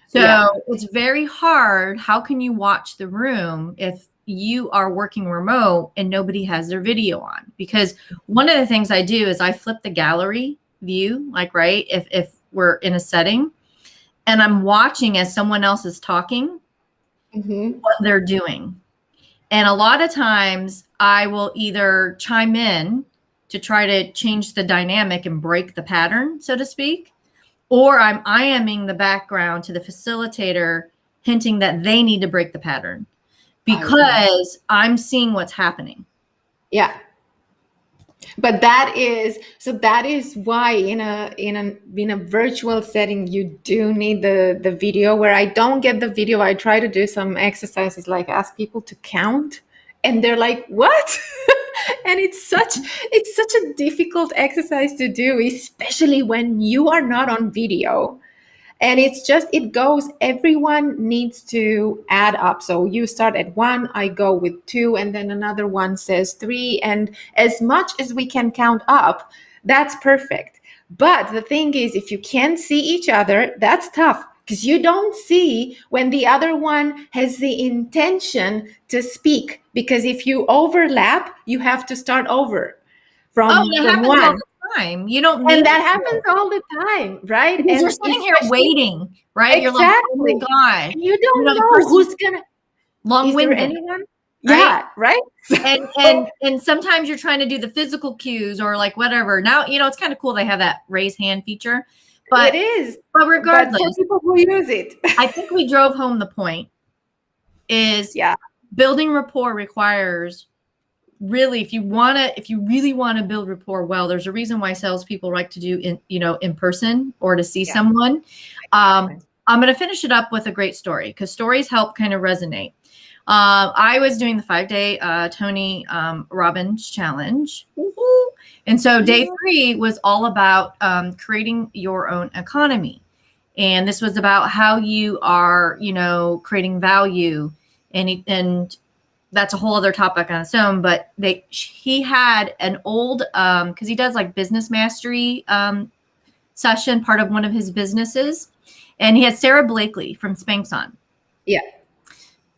S1: So it's very hard. How can you watch the room if you are working remote and nobody has their video on? Because one of the things I do is I flip the gallery view, like, right, if we're in a setting and I'm watching as someone else is talking, what they're doing. And a lot of times I will either chime in to try to change the dynamic and break the pattern, so to speak, or I'm IMing the background to the facilitator, hinting that they need to break the pattern because I'm seeing what's happening.
S2: Yeah. But that is why in a virtual setting you do need the video. Where I don't get the video, I try to do some exercises like ask people to count, and they're like, what? And it's such a difficult exercise to do, especially when you are not on video. And it's just, it goes, everyone needs to add up. So you start at 1, I go with 2, and then another one says 3. And as much as we can count up, that's perfect. But the thing is, if you can't see each other, that's tough, because you don't see when the other one has the intention to speak. Because if you overlap, you have to start over from
S1: happens
S2: 1.
S1: all the time. You don't need
S2: And that happens all the time, right?
S1: Because
S2: and
S1: you're sitting here waiting, right?
S2: Exactly.
S1: You're like, oh my God.
S2: And you don't know who's gonna.
S1: Long-winded.
S2: Is there anyone?
S1: Right?
S2: Yeah, right.
S1: And sometimes you're trying to do the physical cues or like whatever. Now, it's kind of cool they have that raise hand feature. But
S2: it is.
S1: But regardless,
S2: for people who use it,
S1: I think we drove home the point is building rapport requires really, if you really want to build rapport well, there's a reason why salespeople like to do in person or to see someone. I'm going to finish it up with a great story because stories help kind of resonate. I was doing the 5-day Tony Robbins challenge. Woo-hoo. And so day 3 was all about creating your own economy. And this was about how you are, creating value, and that's a whole other topic on its own. But he had an old, because he does like business mastery session, part of one of his businesses, and he had Sarah Blakely from Spanx on.
S2: Yeah.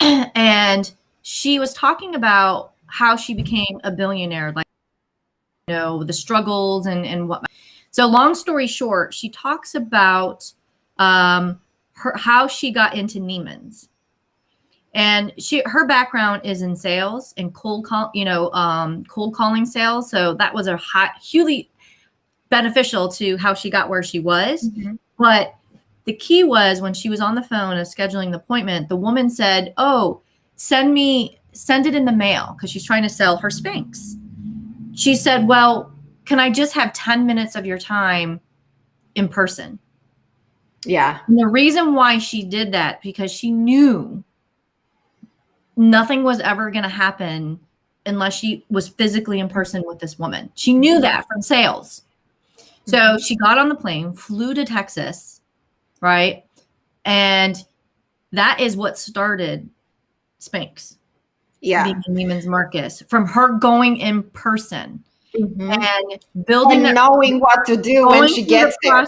S1: And she was talking about how she became a billionaire, like, the struggles and what. So long story short, she talks about how she got into Neiman's. And her background is in sales and cold calling sales. So that was hugely beneficial to how she got where she was. Mm-hmm. But the key was when she was on the phone of scheduling the appointment, the woman said, "Oh, send it in the mail," because she's trying to sell her Spanx. She said, "Well, can I just have 10 minutes of your time in person?"
S2: Yeah.
S1: And the reason why she did that, because she knew nothing was ever going to happen unless she was physically in person with this woman. She knew that from sales. So she got on the plane, flew to Texas, right? And that is what started Spanx.
S2: Yeah.
S1: Being in Neiman's Marcus, from her going in person and
S2: building and knowing what to do when she gets there.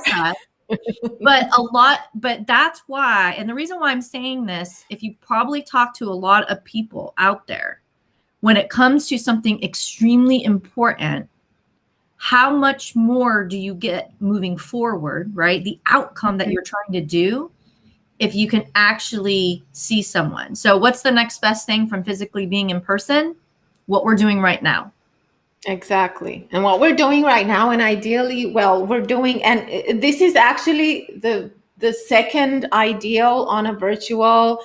S1: But that's why, and the reason why I'm saying this, if you probably talk to a lot of people out there, when it comes to something extremely important, how much more do you get moving forward, right? The outcome that you're trying to do, if you can actually see someone. So what's the next best thing from physically being in person? What we're doing right now.
S2: Exactly. And what we're doing right now, and ideally, we're doing, and this is actually the second ideal on a virtual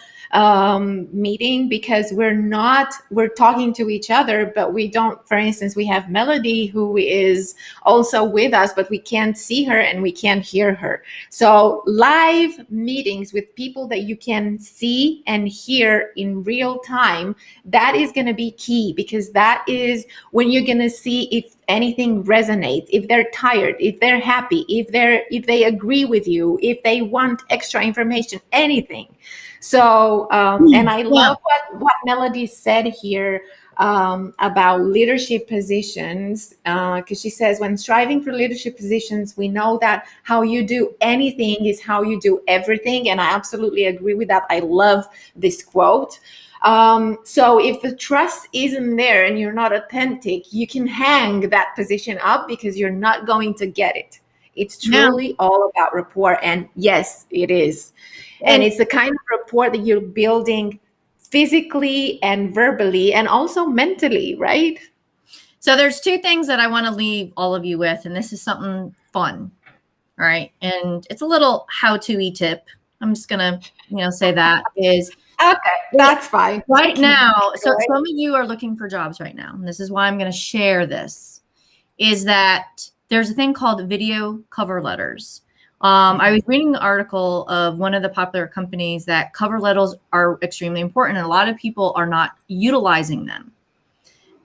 S2: meeting, because we're talking to each other, but we don't, for instance, we have Melody who is also with us, but we can't see her and we can't hear her. So live meetings with people that you can see and hear in real time, that is going to be key, because that is when you're going to see if anything resonates, if they're tired, if they're happy, if they agree with you, if they want extra information, anything. So, and I love what Melody said here about leadership positions, because she says, when striving for leadership positions, we know that how you do anything is how you do everything. And I absolutely agree with that. I love this quote. So if the trust isn't there and you're not authentic, you can hang that position up because you're not going to get it. It's truly all about rapport. And yes, it is. And it's the kind of rapport that you're building physically and verbally and also mentally, right?
S1: So there's two things that I want to leave all of you with, and this is something fun. All right. And it's a little how-to-y tip. I'm just going to, say that is
S2: Okay, that's fine.
S1: right now. So some of you are looking for jobs right now. And this is why I'm going to share this, is that there's a thing called video cover letters. I was reading an article of one of the popular companies that cover letters are extremely important, and a lot of people are not utilizing them.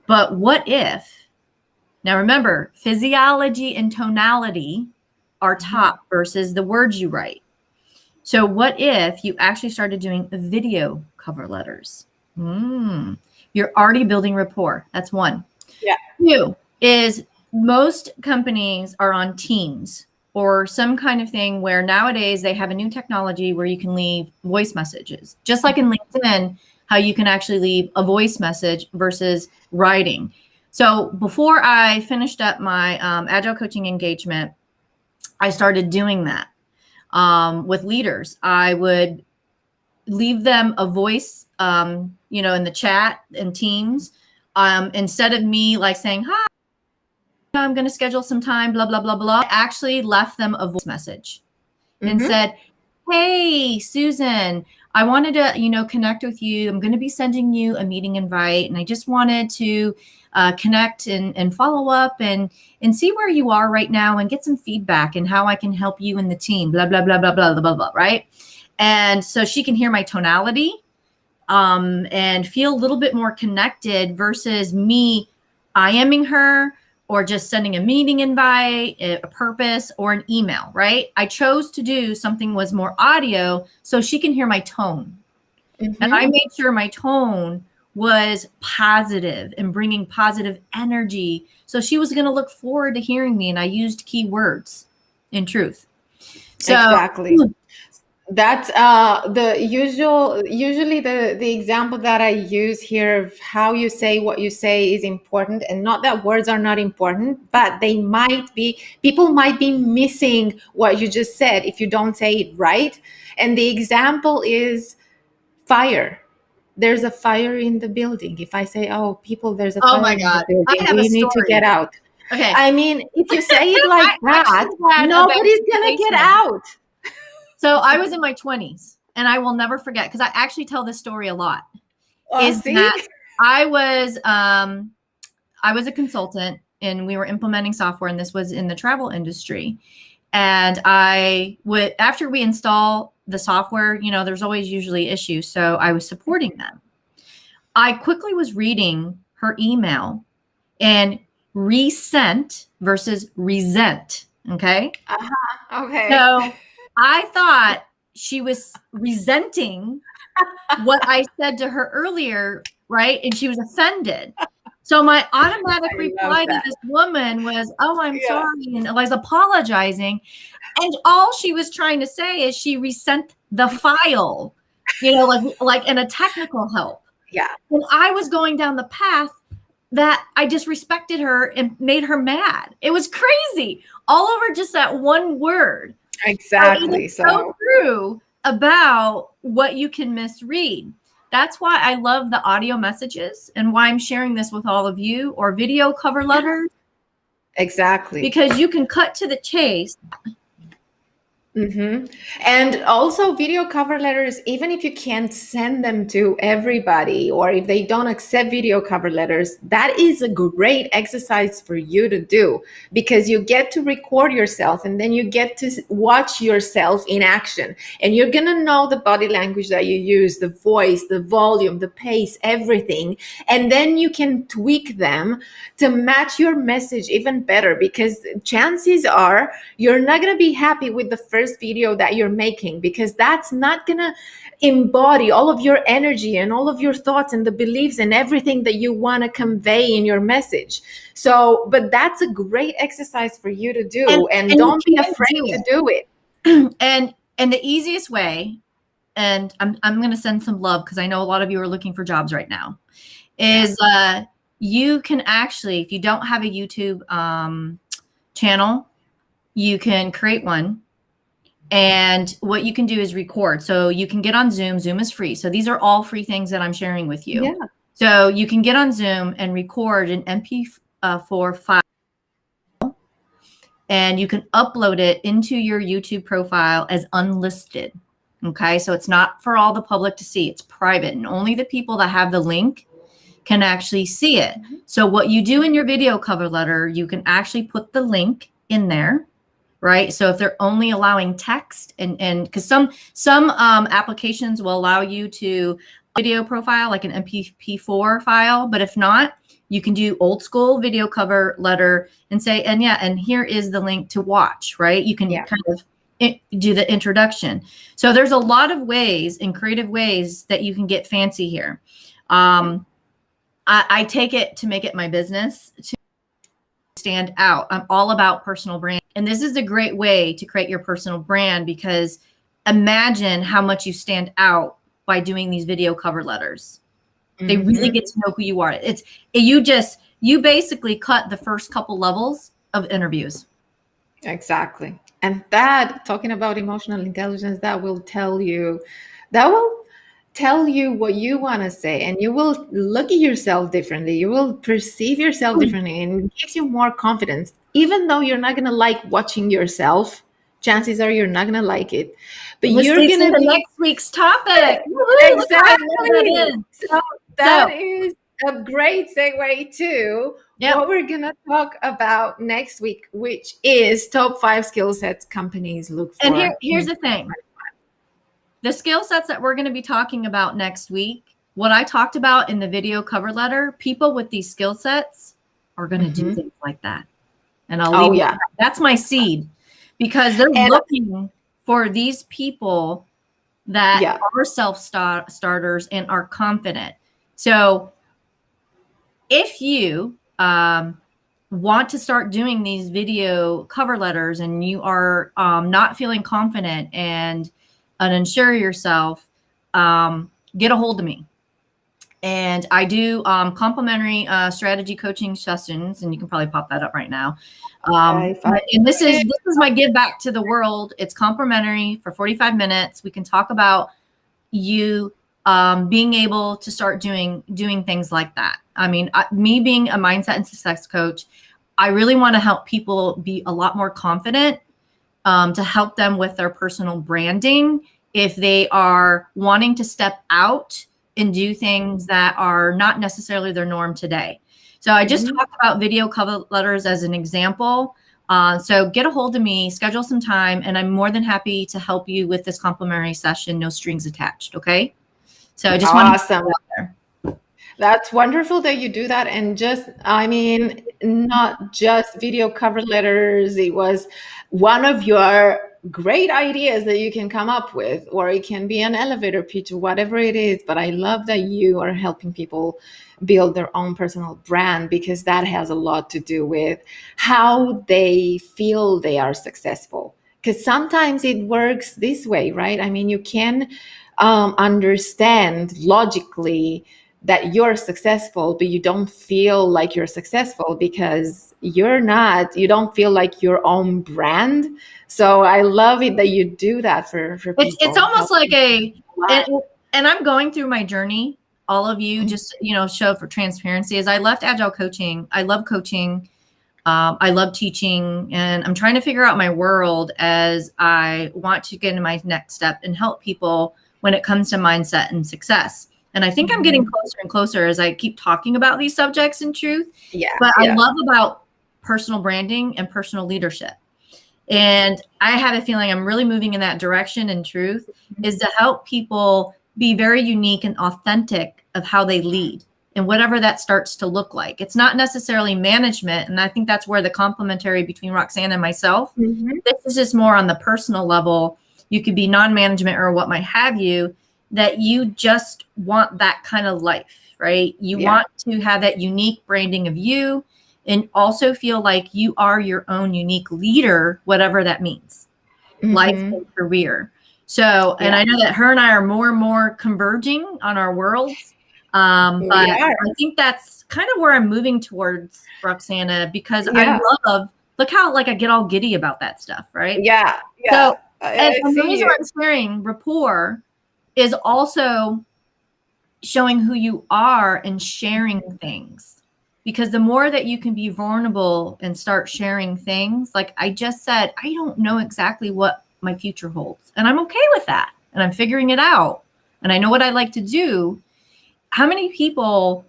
S1: But what if, now remember, physiology and tonality are top versus the words you write. So what if you actually started doing video cover letters? You're already building rapport. That's one.
S2: Yeah.
S1: Two is most companies are on Teams or some kind of thing where nowadays they have a new technology where you can leave voice messages. Just like in LinkedIn, how you can actually leave a voice message versus writing. So before I finished up my Agile coaching engagement, I started doing that with leaders. I would leave them a voice, in the chat and Teams, instead of me like saying, hi, I'm going to schedule some time, blah, blah, blah, blah. I actually left them a voice message and said, hey, Susan, I wanted to, connect with you. I'm going to be sending you a meeting invite. And I just wanted to connect and follow up and see where you are right now and get some feedback and how I can help you and the team, blah, blah, blah, blah, blah, blah, blah, blah, right? And so she can hear my tonality and feel a little bit more connected versus me IMing her or just sending a meeting invite, a purpose, or an email, right? I chose to do something was more audio so she can hear my tone. And I made sure my tone was positive and bringing positive energy. So she was going to look forward to hearing me. And I used key words in truth. So,
S2: exactly. That's usually the example that I use here of how you say what you say is important, and not that words are not important, but people might be missing what you just said if you don't say it right. And the example is fire. There's a fire in the building. If I say, oh, people, there's a fire in the building, we need to get out.
S1: Okay.
S2: I mean, if you say it like that, nobody's going to get out.
S1: So I was in my 20s, and I will never forget, because I actually tell this story a lot. That I was a consultant, and we were implementing software, and this was in the travel industry. And after we install the software, there's always usually issues. So I was supporting them. I quickly was reading her email and resent versus resent. Okay.
S2: Okay.
S1: So I thought she was resenting what I said to her earlier, right? And she was offended. So my automatic reply to this woman was, oh, I'm sorry. And I was apologizing. And all she was trying to say is she resent the file, like in a technical help.
S2: Yeah.
S1: And I was going down the path that I disrespected her and made her mad. It was crazy. All over just that one word.
S2: Exactly.
S1: So true about what you can misread. That's why I love the audio messages and why I'm sharing this with all of you, or video cover letters.
S2: Exactly.
S1: Because you can cut to the chase.
S2: And also video cover letters, even if you can't send them to everybody, or if they don't accept video cover letters, that is a great exercise for you to do, because you get to record yourself and then you get to watch yourself in action, and you're going to know the body language that you use, the voice, the volume, the pace, everything. And then you can tweak them to match your message even better, because chances are you're not going to be happy with the first video that you're making, because that's not gonna embody all of your energy and all of your thoughts and the beliefs and everything that you want to convey in your message. So, but that's a great exercise for you to do, and don't be afraid to do it.
S1: And the easiest way, and I'm going to send some love because I know a lot of you are looking for jobs right now, is you can actually, if you don't have a YouTube channel, you can create one. And what you can do is record. So you can get on Zoom. Zoom is free. So these are all free things that I'm sharing with you.
S2: Yeah.
S1: So you can get on Zoom and record an MP4 file and you can upload it into your YouTube profile as unlisted. Okay, so it's not for all the public to see. It's private, and only the people that have the link can actually see it. So what you do in your video cover letter, you can actually put the link in there, right? So if they're only allowing text, and because some applications will allow you to video profile like an MP4 file, but if not, you can do old school video cover letter and say, and here is the link to watch, right? You can kind of do the introduction. So there's a lot of ways and creative ways that you can get fancy here. I take it to make it my business to stand out. I'm all about personal brand. And this is a great way to create your personal brand, because imagine how much you stand out by doing these video cover letters. They really get to know who you are. You basically cut the first couple levels of interviews.
S2: Exactly. And that, talking about emotional intelligence, that will tell you what you want to say, and you will look at yourself differently. You will perceive yourself differently, and it gives you more confidence. Even though you're not going to like watching yourself, chances are you're not going to like it. But you're going to
S1: be next week's topic.
S2: Exactly. So that is a great segue to what we're going to talk about next week, which is top 5 skill sets companies look for.
S1: And here's the thing. The skill sets that we're going to be talking about next week, what I talked about in the video cover letter, people with these skill sets are going to do things like that. And I'll leave it. That's my seed, because they're looking for these people that are self-starters and are confident. So if you want to start doing these video cover letters and you are not feeling confident and unsure yourself, get a hold of me. And I do complimentary strategy coaching sessions, and you can probably pop that up right now. And this is my give back to the world. It's complimentary for 45 minutes. We can talk about you being able to start doing things like that. I mean, me being a mindset and success coach, I really want to help people be a lot more confident, to help them with their personal branding if they are wanting to step out and do things that are not necessarily their norm today. So I just talked about video cover letters as an example. So get a hold of me, schedule some time, and I'm more than happy to help you with this complimentary session, no strings attached. Okay. So I just want to put that out there.
S2: That's wonderful that you do that. And not just video cover letters. It was one of your great ideas that you can come up with, or it can be an elevator pitch, whatever it is. But I love that you are helping people build their own personal brand, because that has a lot to do with how they feel they are successful. Because sometimes it works this way, right? I mean, you can understand logically that you're successful, but you don't feel like you're successful because you don't feel like your own brand. So I love it that you do that for people.
S1: It's almost like and I'm going through my journey. All of you just, show for transparency. As I left Agile coaching, I love coaching. I love teaching, and I'm trying to figure out my world as I want to get into my next step and help people when it comes to mindset and success. And I think I'm getting closer and closer as I keep talking about these subjects in truth. But I love about personal branding and personal leadership. And I have a feeling I'm really moving in that direction in truth, is to help people be very unique and authentic of how they lead, and whatever that starts to look like. It's not necessarily management. And I think that's where the complementary between Roxana and myself, this is just more on the personal level. You could be non-management or what might have you, that you just want that kind of life, right? You want to have that unique branding of you, and also feel like you are your own unique leader, whatever that means, life and career. So, and I know that her and I are more and more converging on our worlds. But I think that's kind of where I'm moving towards, Roxana, because I look how I get all giddy about that stuff, right? So, and the reason I'm sharing Rapport is also showing who you are and sharing things. because the more that you can be vulnerable and start sharing things, like I just said, I don't know exactly what my future holds, and I'm okay with that, and I'm figuring it out, and I know what I like to do. How many people,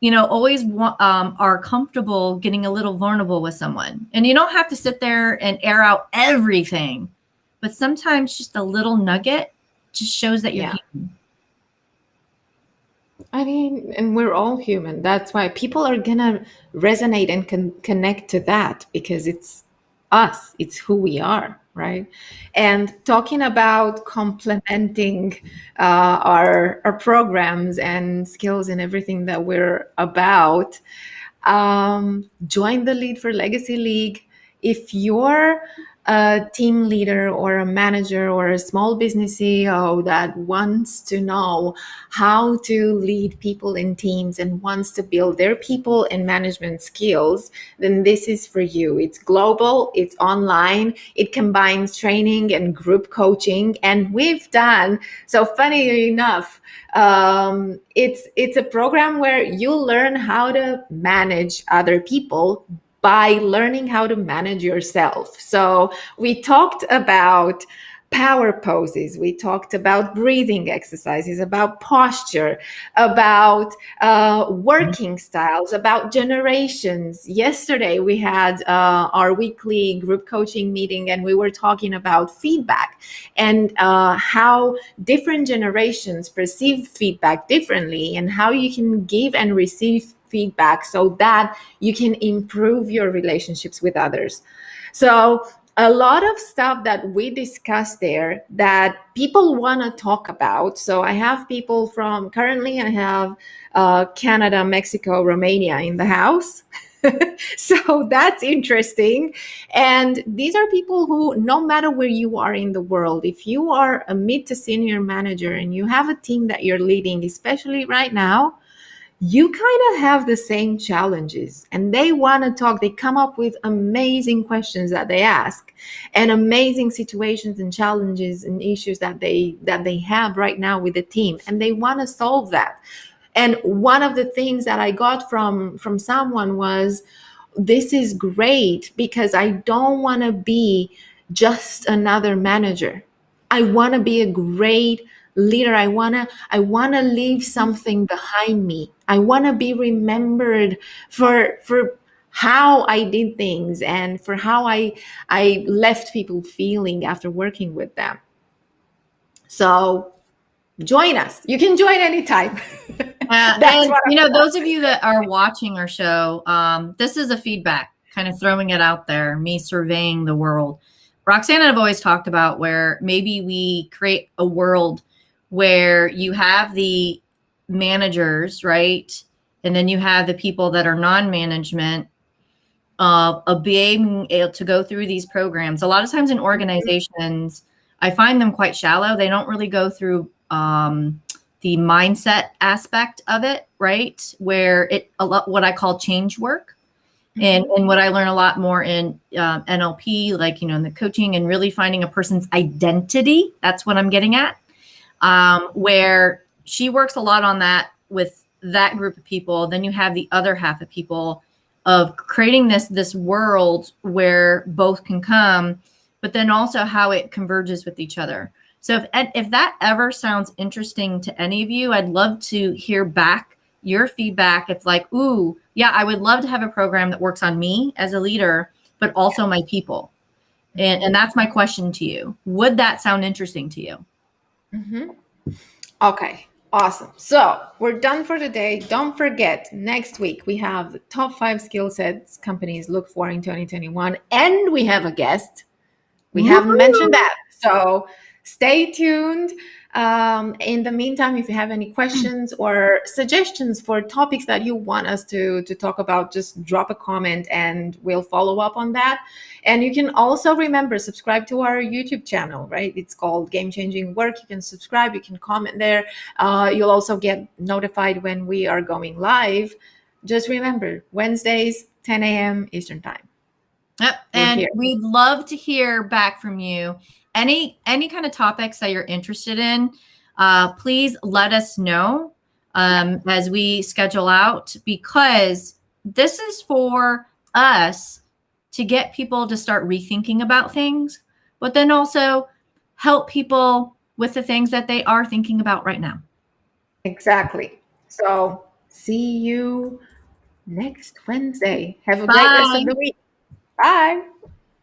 S1: always are comfortable getting a little vulnerable with someone? And you don't have to sit there and air out everything, but sometimes just a little nugget just shows that you're human.
S2: I mean, and we're all human. That's why people are gonna resonate and connect to that, because it's us, it's who we are, right? And talking about complementing our programs and skills and everything that we're about, join the Lead for Legacy League. If you're a team leader or a manager or a small business CEO that wants to know how to lead people in teams and wants to build their people and management skills, then this is for you. It's global, it's online, it combines training and group coaching. And we've done, so funny enough, it's a program where you learn how to manage other people by learning how to manage yourself. So we talked about power poses, we talked about breathing exercises, about posture, about working styles, about generations. Yesterday we had our weekly group coaching meeting, and we were talking about feedback and how different generations perceive feedback differently, and how you can give and receive feedback so that you can improve your relationships with others. So a lot of stuff that we discussed there that people want to talk about. So I have people from, currently I have Canada, Mexico, Romania in the house. So that's interesting. And these are people who, no matter where you are in the world, if you are a mid to senior manager and you have a team that you're leading, especially right now, you kind of have the same challenges, and they want to talk. They come up with amazing questions that they ask, and amazing situations and challenges and issues that they have right now with the team, and they want to solve that. And one of the things that I got from someone was, this is great because I don't want to be just another manager. I want to be a great leader. I want to leave something behind me. I want to be remembered for how I did things and for how I left people feeling after working with them. So join us. You can join anytime.
S1: And those of you that are watching our show, this is a feedback, kind of throwing it out there, me surveying the world. Roxana and I've always talked about where maybe we create a world where you have the managers, right? And then you have the people that are non-management, of being able to go through these programs. A lot of times in organizations, I find them quite shallow. They don't really go through the mindset aspect of it, right? Where what I call change work. And what I learn a lot more in NLP, like, in the coaching, and really finding a person's identity. That's what I'm getting at. Where she works a lot on that with that group of people. Then you have the other half of people of creating this world where both can come, but then also how it converges with each other. So if that ever sounds interesting to any of you, I'd love to hear back your feedback. It's like, ooh, yeah, I would love to have a program that works on me as a leader, but also my people. And that's my question to you. Would that sound interesting to you?
S2: Mm-hmm. Okay, awesome. So we're done for today. Don't forget, next week we have the top 5 skill sets companies look for in 2021. And we have a guest. We haven't mentioned that. So stay tuned. In the meantime, if you have any questions or suggestions for topics that you want us to talk about, just drop a comment and we'll follow up on that. And you can also remember, subscribe to our YouTube channel, right? It's called Game Changing Work. You can subscribe, you can comment there. You'll also get notified when we are going live. Just remember, Wednesdays, 10 a.m. Eastern Time.
S1: Yep. And we'd love to hear back from you. Any kind of topics that you're interested in, please let us know as we schedule out, because this is for us to get people to start rethinking about things, but then also help people with the things that they are thinking about right now.
S2: Exactly. So see you next Wednesday. Have a great rest of the week. Bye.